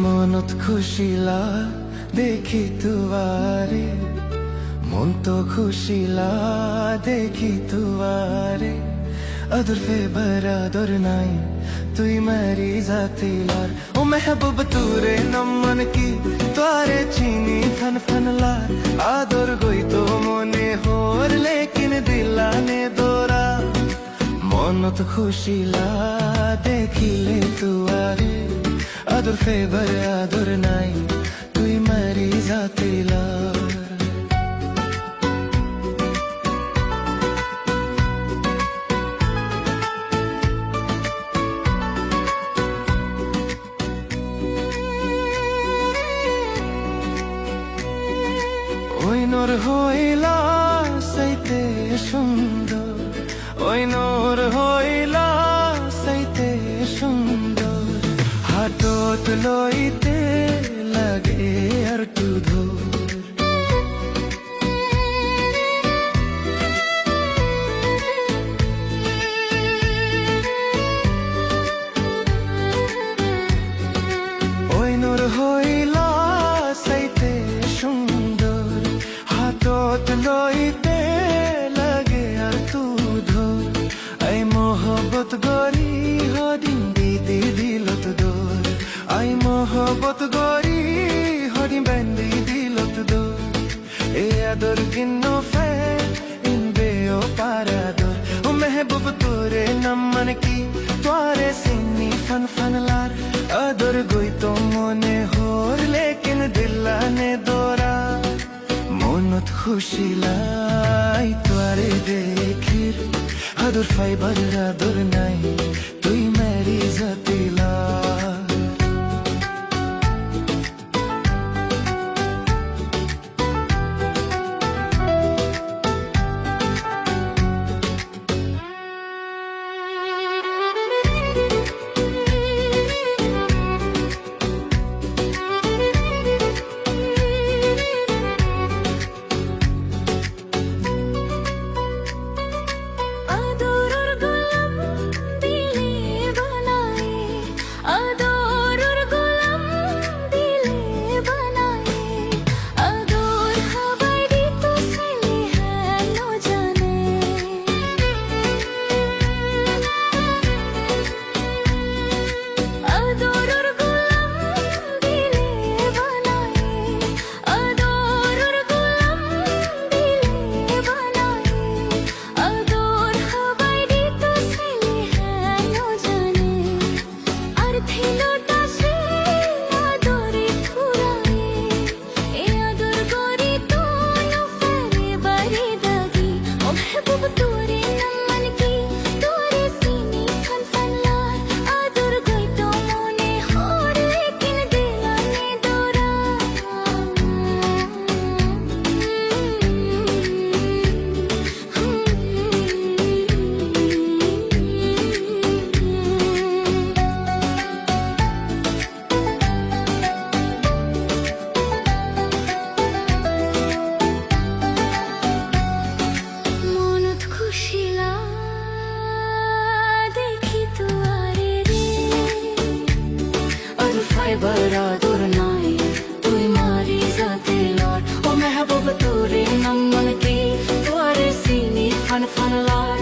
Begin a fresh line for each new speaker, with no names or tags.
মনত খুশিলা দেখি তুয়ারে, মন তো খুশিলা দেখি তুয়ারে। अदर फे बरादर नाई तुई मेरी जातीलार ओ महबूब तूरे नमन की तारे चीनी फन फन लार। आदर गई तो मने होर लेकिन दिलाने दोरा। মনত খুশিলা দেখিলে তুয়ারে, আদর ফেভার আদর নাই তুই মারি জাতিলার। ওই নূর হইলা সাইতে সুন্দর, ওই নূর হইলা সাইতে সুন্দর। হাতত লইতে লাগে আর তু ধর। ওই নূর হইলা সাইতে সুন্দর, হাতত লইতে লাগে আর তু ধর। আই মোহব্বত গরি হদিন দিদি দিলত দোর। আই মোহব্বত গরি হদিন বেন্দি দিলত দোর। এ আদর কিন্ন ফে ইনবে ও পারাদর। ও মেহবুব তোরে নমন কি তোরে সিনি ফন ফন লার। আদর গই তো মনে হোর লেকিন দিলানে দোরা। মনত খুশিলাই তোরে দেখির, আদর ফাইবার আদর নাই তুই মেরি জাতিলা। बरादर नाई तुई मारी जातिलार। ओ महबूब तोरे नमन की तोरे सीनी फन फन लार।